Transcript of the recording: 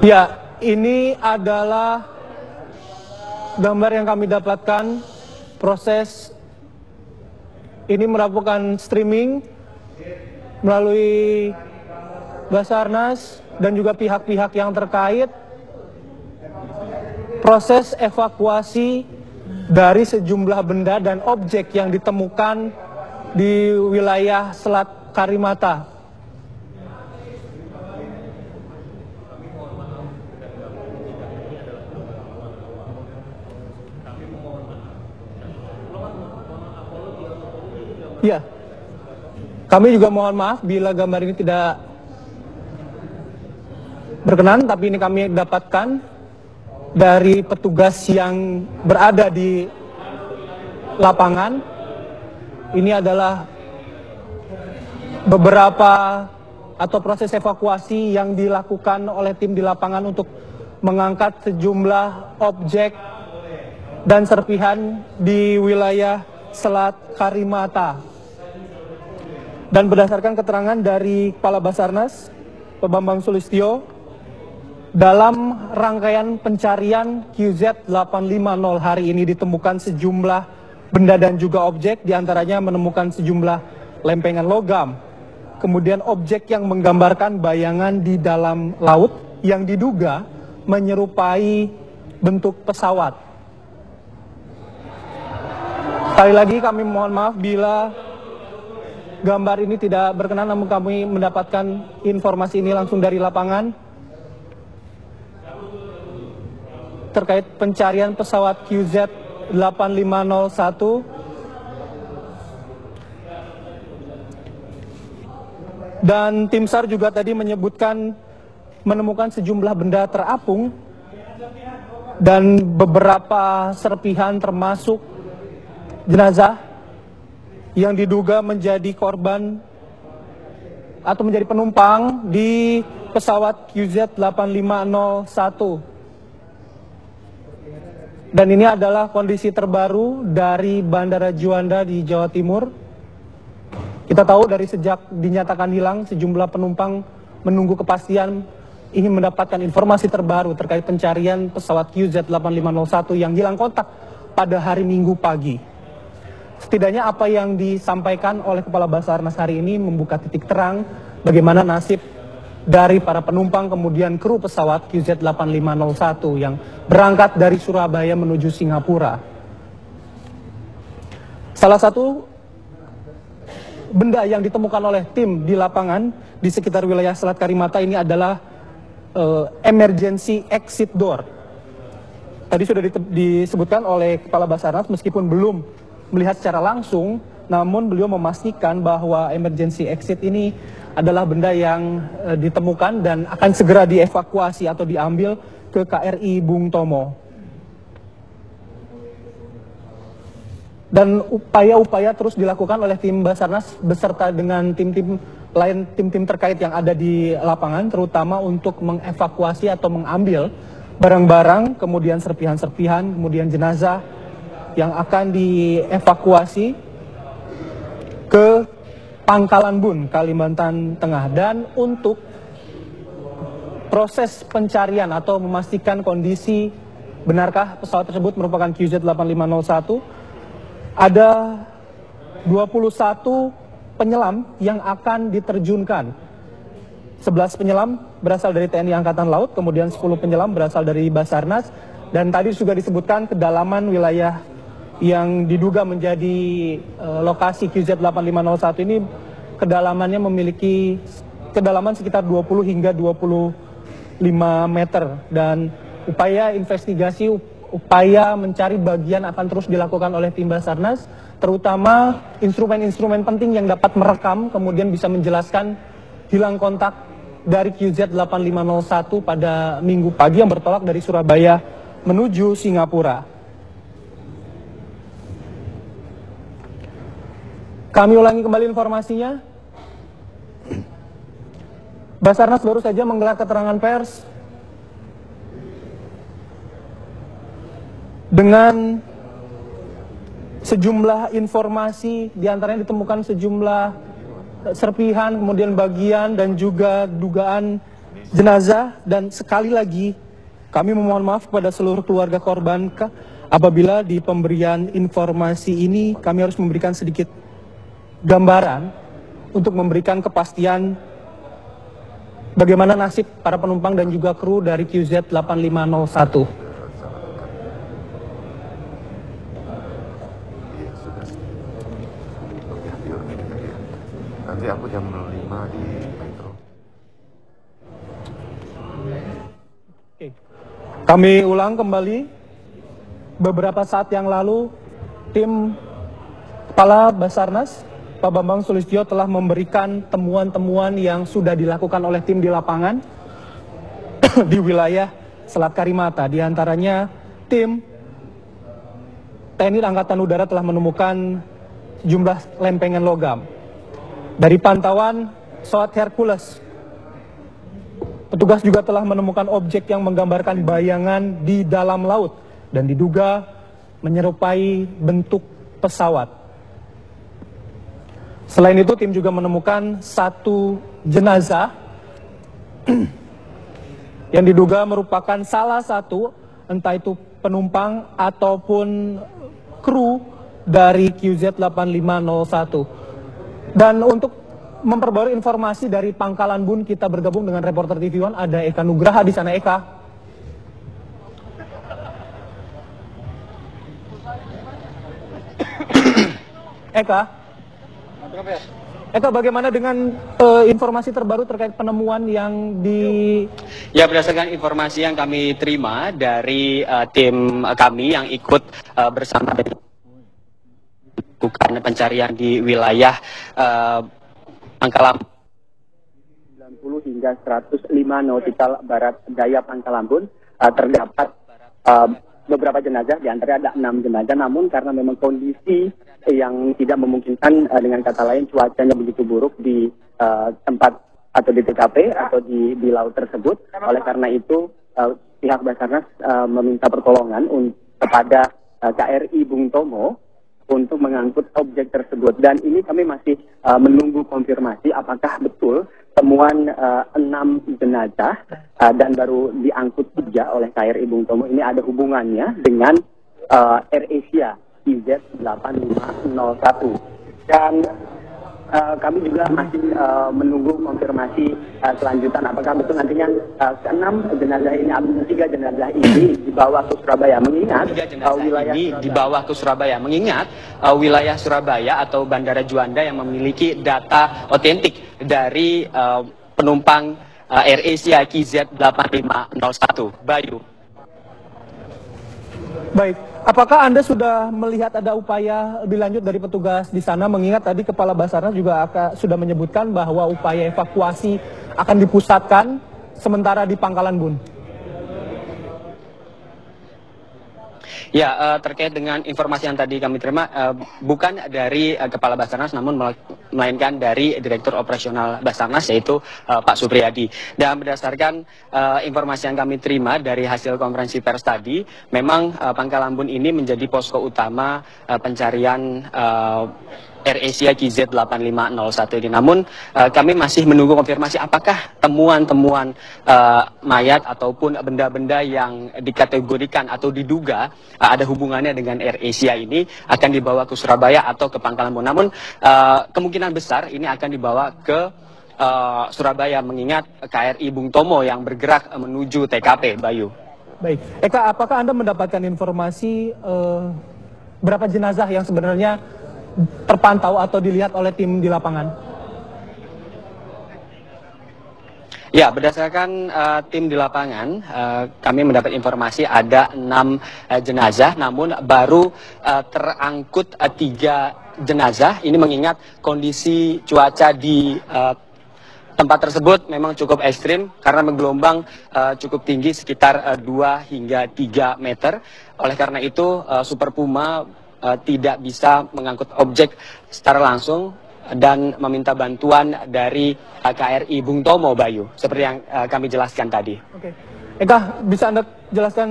Ya, ini adalah gambar yang kami dapatkan. Proses ini merupakan streaming melalui Basarnas dan juga pihak-pihak yang terkait. Proses evakuasi dari sejumlah benda dan objek yang ditemukan di wilayah Selat Karimata. Ya, kami juga mohon maaf bila gambar ini tidak berkenan, tapi ini kami dapatkan dari petugas yang berada di lapangan. Ini adalah beberapa atau proses evakuasi yang dilakukan oleh tim di lapangan untuk mengangkat sejumlah objek dan serpihan di wilayah Selat Karimata. Dan berdasarkan keterangan dari Kepala Basarnas, Pak Bambang Sulistyo, dalam rangkaian pencarian QZ850 hari ini ditemukan sejumlah benda dan juga objek, diantaranya menemukan sejumlah lempengan logam, kemudian objek yang menggambarkan bayangan di dalam laut yang diduga menyerupai bentuk pesawat. Sekali lagi kami mohon maaf bila gambar ini tidak berkenan, namun kami mendapatkan informasi ini langsung dari lapangan terkait pencarian pesawat QZ8501. Dan tim SAR juga tadi menyebutkan menemukan sejumlah benda terapung dan beberapa serpihan termasuk jenazah yang diduga menjadi korban atau menjadi penumpang di pesawat QZ8501. Dan ini adalah kondisi terbaru dari Bandara Juanda di Jawa Timur. Kita tahu dari sejak dinyatakan hilang, sejumlah penumpang menunggu kepastian ingin mendapatkan informasi terbaru terkait pencarian pesawat QZ8501 yang hilang kontak pada hari Minggu pagi. Setidaknya apa yang disampaikan oleh Kepala Basarnas hari ini membuka titik terang bagaimana nasib dari para penumpang kemudian kru pesawat QZ8501 yang berangkat dari Surabaya menuju Singapura. Salah satu benda yang ditemukan oleh tim di lapangan di sekitar wilayah Selat Karimata ini adalah emergency exit door. Tadi sudah disebutkan oleh Kepala Basarnas meskipun belum melihat secara langsung, namun beliau memastikan bahwa emergency exit ini adalah benda yang ditemukan dan akan segera dievakuasi atau diambil ke KRI Bung Tomo. Dan upaya-upaya terus dilakukan oleh tim Basarnas beserta dengan tim-tim lain, tim-tim terkait yang ada di lapangan, terutama untuk mengevakuasi atau mengambil barang-barang, kemudian serpihan-serpihan, kemudian jenazah yang akan dievakuasi ke Pangkalan Bun, Kalimantan Tengah. Dan untuk proses pencarian atau memastikan kondisi benarkah pesawat tersebut merupakan QZ8501, ada 21 penyelam yang akan diterjunkan. 11 penyelam berasal dari TNI Angkatan Laut, kemudian 10 penyelam berasal dari Basarnas, dan tadi juga disebutkan kedalaman wilayah yang diduga menjadi lokasi QZ8501 ini kedalamannya memiliki kedalaman sekitar 20 hingga 25 meter, dan upaya investigasi, upaya mencari bagian akan terus dilakukan oleh tim Basarnas, terutama instrumen-instrumen penting yang dapat merekam kemudian bisa menjelaskan hilang kontak dari QZ8501 pada Minggu pagi yang bertolak dari Surabaya menuju Singapura. Kami ulangi kembali informasinya. Basarnas baru saja menggelar keterangan pers dengan sejumlah informasi, diantaranya ditemukan sejumlah serpihan, kemudian bagian dan juga dugaan jenazah. Dan sekali lagi kami memohon maaf kepada seluruh keluarga korban apabila di pemberian informasi ini kami harus memberikan sedikit gambaran untuk memberikan kepastian bagaimana nasib para penumpang dan juga kru dari QZ 8501. Nanti aku jam 5 di Metro. Kami ulang kembali, beberapa saat yang lalu tim Kepala Basarnas Pak Bambang Sulistyo telah memberikan temuan-temuan yang sudah dilakukan oleh tim di lapangan di wilayah Selat Karimata. Di antaranya tim TNI Angkatan Udara telah menemukan jumlah lempengan logam. Dari pantauan pesawat Hercules, petugas juga telah menemukan objek yang menggambarkan bayangan di dalam laut dan diduga menyerupai bentuk pesawat. Selain itu, tim juga menemukan satu jenazah yang diduga merupakan salah satu, entah itu penumpang ataupun kru dari QZ 8501. Dan untuk memperbarui informasi dari Pangkalan Bun, kita bergabung dengan reporter TV One, ada Eka Nugraha di sana. Eka. Eka, bagaimana dengan informasi terbaru terkait penemuan yang di... Ya, berdasarkan informasi yang kami terima dari tim kami yang ikut bersama dengan bukan pencarian di wilayah Pangkalan 90 hingga 105 nautikal barat daya Pangkalan Bun, terdapat beberapa jenazah, di antara ada 6 jenazah, namun karena memang kondisi yang tidak memungkinkan, dengan kata lain cuacanya begitu buruk di tempat atau di TKP atau di laut tersebut, oleh karena itu pihak Basarnas meminta pertolongan kepada KRI Bung Tomo untuk mengangkut objek tersebut. Dan ini kami masih menunggu konfirmasi apakah betul temuan 6 jenazah dan baru diangkut 3 oleh KRI Bung Tomo ini ada hubungannya dengan AirAsia QZ 8501. Dan kami juga masih menunggu konfirmasi selanjutan apakah betul nantinya 6 jenazah ini atau 3 jenazah ini dibawa ke Surabaya, mengingat wilayah ini dibawa ke Surabaya, mengingat wilayah Surabaya atau Bandara Juanda yang memiliki data otentik dari penumpang AirAsia QZ 8501. Bayu. Baik, apakah Anda sudah melihat ada upaya lebih lanjut dari petugas di sana, mengingat tadi Kepala Basarnas juga sudah menyebutkan bahwa upaya evakuasi akan dipusatkan sementara di Pangkalan Bun? Ya, terkait dengan informasi yang tadi kami terima, bukan dari Kepala Basarnas, namun melainkan dari Direktur Operasional Basarnas, yaitu Pak Supriyadi. Dan berdasarkan informasi yang kami terima dari hasil konferensi pers tadi, memang Pangkalan Bun ini menjadi posko utama pencarian AirAsia QZ 8501 ini. Namun kami masih menunggu konfirmasi apakah temuan-temuan mayat ataupun benda-benda yang dikategorikan atau diduga ada hubungannya dengan AirAsia ini akan dibawa ke Surabaya atau ke Pangkalan Bun. Namun kemungkinan besar ini akan dibawa ke Surabaya, mengingat KRI Bung Tomo yang bergerak menuju TKP, Bayu. Baik, Eka, apakah Anda mendapatkan informasi berapa jenazah yang sebenarnya terpantau atau dilihat oleh tim di lapangan? Ya, berdasarkan tim di lapangan, kami mendapat informasi ada 6 jenazah, namun baru terangkut 3 jenazah. Ini mengingat kondisi cuaca di tempat tersebut memang cukup ekstrim karena menggelombang cukup tinggi sekitar 2 hingga 3 meter. Oleh karena itu, Super Puma tidak bisa mengangkut objek secara langsung dan meminta bantuan dari KRI Bung Tomo, Bayu, seperti yang kami jelaskan tadi. Oke, Eka, bisa Anda jelaskan